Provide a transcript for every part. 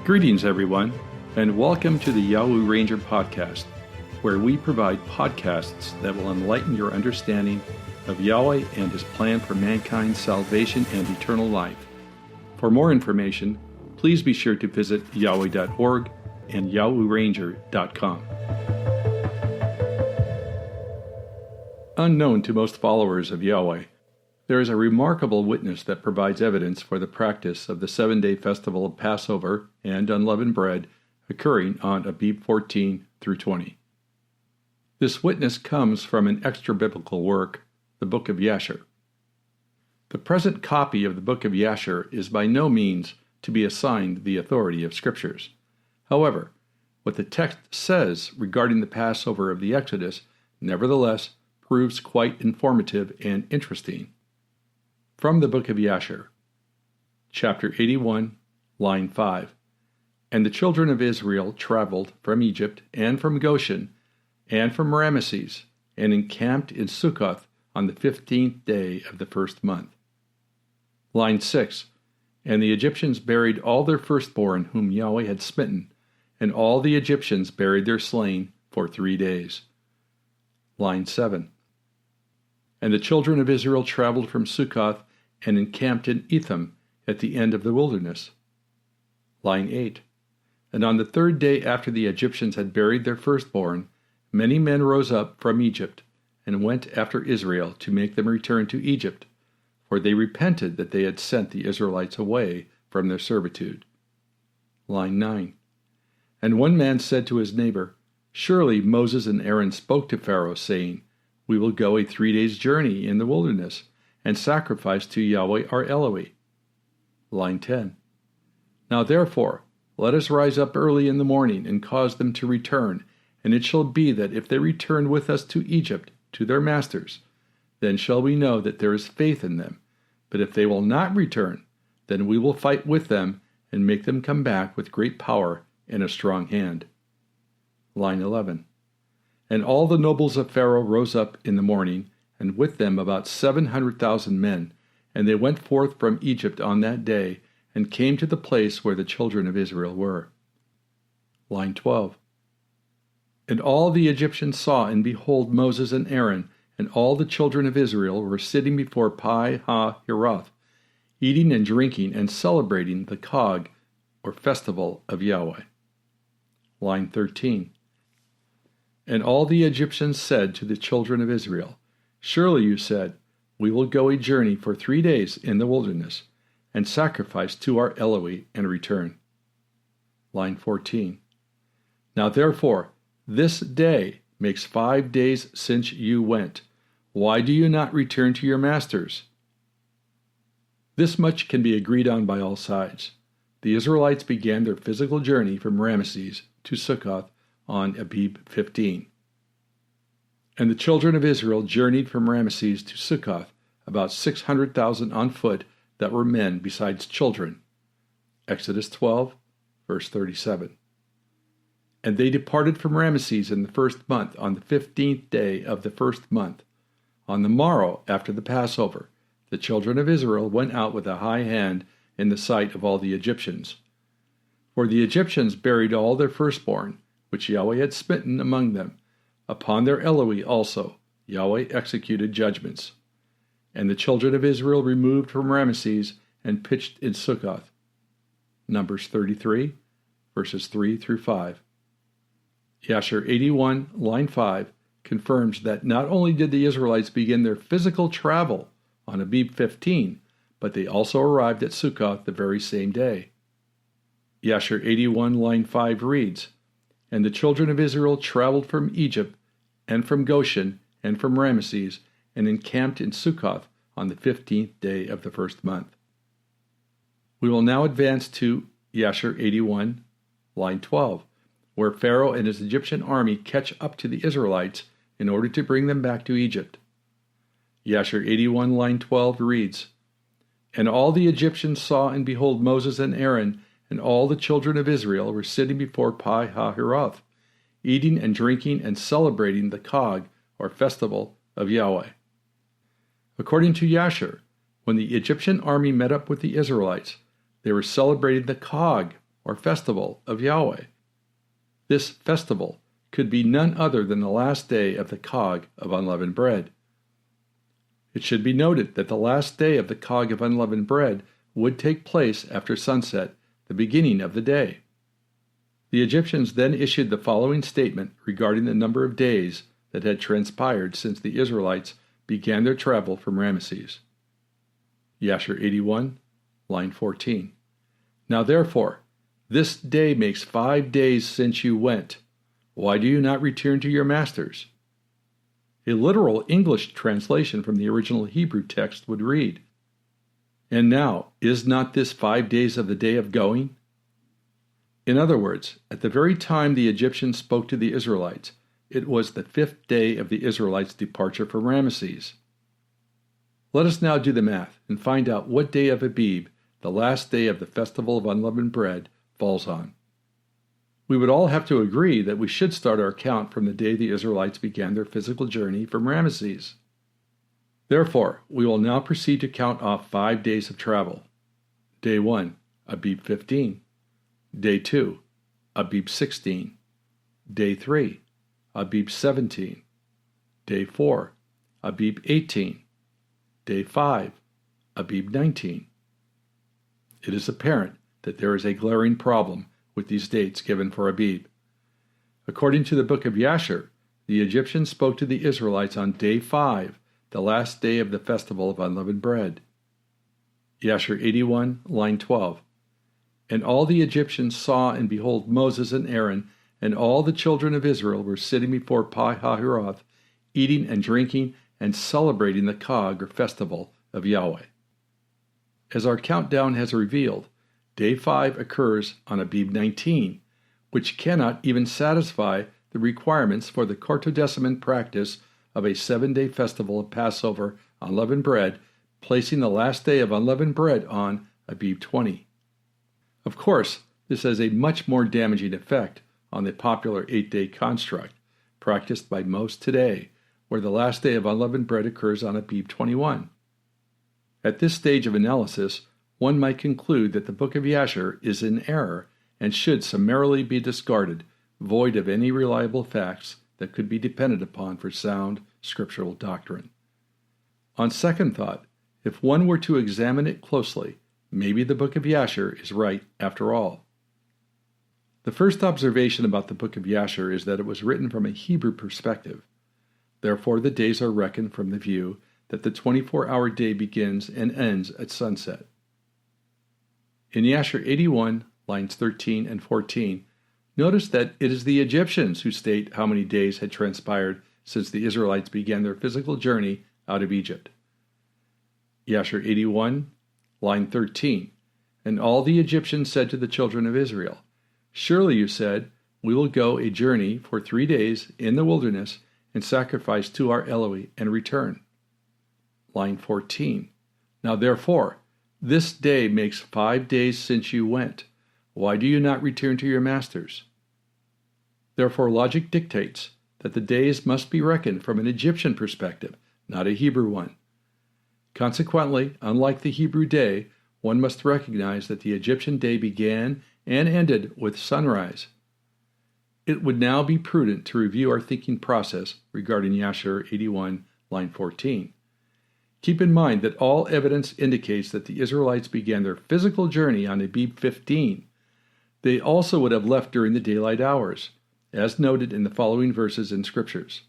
Greetings, everyone, and welcome to the Yahweh Ranger podcast, where we provide podcasts that will enlighten your understanding of Yahweh and His plan for mankind's salvation and eternal life. For more information, please be sure to visit yahweh.org and yahwehranger.com. Unknown to most followers of Yahweh, there is a remarkable witness that provides evidence for the practice of the 7-day festival of Passover and unleavened bread occurring on Abib 14 through 20. This witness comes from an extra-biblical work, the Book of Yashar. The present copy of the Book of Yashar is by no means to be assigned the authority of Scriptures. However, what the text says regarding the Passover of the Exodus nevertheless proves quite informative and interesting. From the Book of Yashar, chapter 81, line 5. And the children of Israel traveled from Egypt and from Goshen and from Ramesses and encamped in Succoth on the 15th day of the first month. Line 6. And the Egyptians buried all their firstborn whom Yahweh had smitten, and all the Egyptians buried their slain for 3 days. Line 7. And the children of Israel traveled from Succoth and encamped in Etham at the end of the wilderness. Line 8. And on the 3rd day after the Egyptians had buried their firstborn, many men rose up from Egypt and went after Israel to make them return to Egypt, for they repented that they had sent the Israelites away from their servitude. Line 9. And one man said to his neighbor, Surely Moses and Aaron spoke to Pharaoh, saying, We will go a 3 days' journey in the wilderness, and sacrifice to Yahweh our Elohim. Line 10. Now therefore, let us rise up early in the morning, and cause them to return, and it shall be that if they return with us to Egypt, to their masters, then shall we know that there is faith in them. But if they will not return, then we will fight with them, and make them come back with great power and a strong hand. Line 11. And all the nobles of Pharaoh rose up in the morning, and with them about 700,000 men, and they went forth from Egypt on that day, and came to the place where the children of Israel were. Line 12. And all the Egyptians saw, and behold, Moses and Aaron, and all the children of Israel were sitting before Pi-ha-Hiroth, eating and drinking and celebrating the Chag, or festival of Yahweh. Line 13. And all the Egyptians said to the children of Israel, Surely you said, We will go a journey for 3 days in the wilderness, and sacrifice to our Elohim and return. Line 14. Now therefore, this day makes 5 days since you went. Why do you not return to your masters? This much can be agreed on by all sides. The Israelites began their physical journey from Ramesses to Succoth on Abib 15. And the children of Israel journeyed from Ramesses to Succoth, about 600,000 on foot that were men besides children. Exodus 12, verse 37. And they departed from Ramesses in the first month, on the 15th day of the first month. On the morrow after the Passover, the children of Israel went out with a high hand in the sight of all the Egyptians. For the Egyptians buried all their firstborn, which Yahweh had smitten among them. Upon their Elohim also Yahweh executed judgments. And the children of Israel removed from Ramesses and pitched in Succoth. Numbers 33, verses 3 through 5. Yashar 81, line 5, confirms that not only did the Israelites begin their physical travel on Abib 15, but they also arrived at Succoth the very same day. Yashar 81, line 5 reads, And the children of Israel traveled from Egypt, and from Goshen, and from Ramesses, and encamped in Succoth on the 15th day of the first month. We will now advance to Yashar 81, line 12, where Pharaoh and his Egyptian army catch up to the Israelites in order to bring them back to Egypt. Yashar 81, line 12 reads, And all the Egyptians saw, and behold, Moses and Aaron, and all the children of Israel were sitting before Pi-ha-Hiroth, eating and drinking and celebrating the Chag, or festival of Yahweh. According to Yashar, when the Egyptian army met up with the Israelites, they were celebrating the Chag, or festival of Yahweh. This festival could be none other than the last day of the Cog of Unleavened Bread. It should be noted that the last day of the Cog of Unleavened Bread would take place after sunset, the beginning of the day. The Egyptians then issued the following statement regarding the number of days that had transpired since the Israelites began their travel from Ramesses. Yashar 81, line 14. Now therefore, this day makes 5 days since you went. Why do you not return to your masters? A literal English translation from the original Hebrew text would read, And now, is not this 5 days of the day of going? In other words, at the very time the Egyptians spoke to the Israelites, it was the 5th day of the Israelites' departure from Ramesses. Let us now do the math and find out what day of Abib, the last day of the Festival of Unleavened Bread, falls on. We would all have to agree that we should start our count from the day the Israelites began their physical journey from Ramesses. Therefore, we will now proceed to count off 5 days of travel. Day 1, Abib 15. Day 2, Abib 16. Day 3, Abib 17. Day 4, Abib 18. Day 5, Abib 19. It is apparent that there is a glaring problem with these dates given for Abib. According to the Book of Yashar, the Egyptians spoke to the Israelites on day 5, the last day of the Festival of Unleavened Bread. Yashar 81, line 12. And all the Egyptians saw, and behold, Moses and Aaron, and all the children of Israel were sitting before Pi-hahiroth, eating and drinking and celebrating the Cog, or festival, of Yahweh. As our countdown has revealed, day 5 occurs on Abib 19, which cannot even satisfy the requirements for the quartodeciman practice of a 7-day festival of Passover unleavened bread, placing the last day of unleavened bread on Abib 20. Of course, this has a much more damaging effect on the popular 8-day construct practiced by most today, where the last day of unleavened bread occurs on Abib 21. At this stage of analysis, one might conclude that the Book of Yashar is in error and should summarily be discarded, void of any reliable facts that could be depended upon for sound scriptural doctrine. On second thought, if one were to examine it closely, maybe the Book of Yashar is right after all. The first observation about the Book of Yashar is that it was written from a Hebrew perspective. Therefore, the days are reckoned from the view that the 24-hour day begins and ends at sunset. In Yashar 81, lines 13 and 14, notice that it is the Egyptians who state how many days had transpired since the Israelites began their physical journey out of Egypt. Yashar 81, line 13, And all the Egyptians said to the children of Israel, Surely you said, We will go a journey for 3 days in the wilderness and sacrifice to our Elohim and return. Line 14, Now therefore, this day makes 5 days since you went. Why do you not return to your masters? Therefore, logic dictates that the days must be reckoned from an Egyptian perspective, not a Hebrew one. Consequently, unlike the Hebrew day, one must recognize that the Egyptian day began and ended with sunrise. It would now be prudent to review our thinking process regarding Yashar 81, line 14. Keep in mind that all evidence indicates that the Israelites began their physical journey on Abib 15. They also would have left during the daylight hours, as noted in the following verses in Scriptures.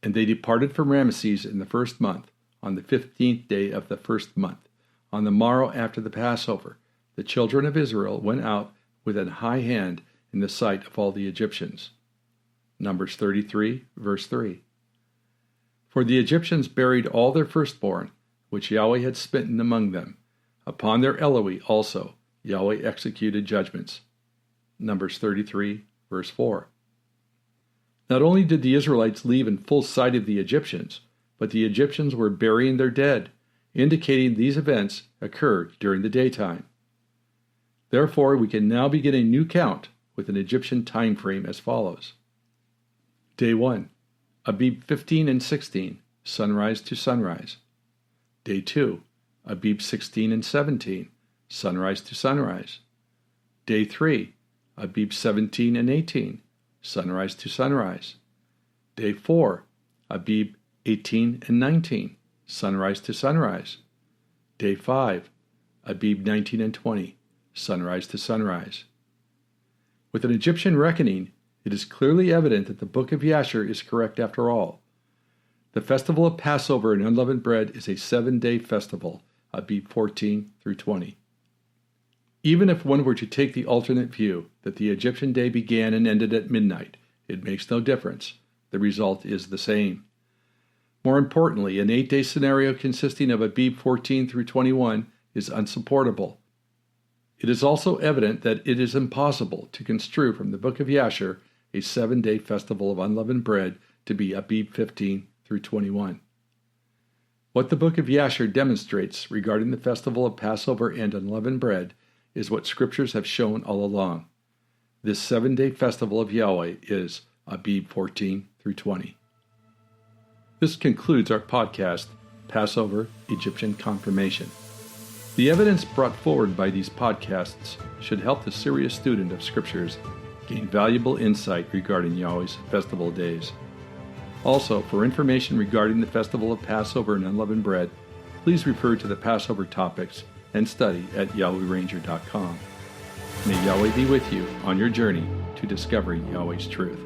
And they departed from Ramesses in the 1st month, on the 15th day of the 1st month. On the morrow after the Passover, the children of Israel went out with an high hand in the sight of all the Egyptians. Numbers 33, verse 3. For the Egyptians buried all their firstborn, which Yahweh had smitten among them. Upon their Elohim also Yahweh executed judgments. Numbers 33, verse 4. Not only did the Israelites leave in full sight of the Egyptians, but the Egyptians were burying their dead, indicating these events occurred during the daytime. Therefore, we can now begin a new count with an Egyptian time frame as follows. Day 1, Abib 15 and 16, sunrise to sunrise. Day 2, Abib 16 and 17, sunrise to sunrise. Day 3, Abib 17 and 18, sunrise to sunrise. Day 4, Abib 18 and 19, sunrise to sunrise. Day 5, Abib 19 and 20, sunrise to sunrise. With an Egyptian reckoning, it is clearly evident that the Book of Yashar is correct after all. The festival of Passover and unleavened bread is a 7-day festival, Abib 14 through 20. Even if one were to take the alternate view that the Egyptian day began and ended at midnight, it makes no difference. The result is the same. More importantly, an 8-day scenario consisting of Abib 14 through 21 is unsupportable. It is also evident that it is impossible to construe from the Book of Yashar a 7-day festival of unleavened bread to be Abib 15 through 21. What the Book of Yashar demonstrates regarding the festival of Passover and unleavened bread is what scriptures have shown all along. This 7-day festival of Yahweh is Abib 14 through 20. This concludes our podcast, Passover, Egyptian Confirmation. The evidence brought forward by these podcasts should help the serious student of scriptures gain valuable insight regarding Yahweh's festival days. Also, for information regarding the festival of Passover and unleavened bread, please refer to the Passover topics and study at YahwehRanger.com. May Yahweh be with you on your journey to discovering Yahweh's truth.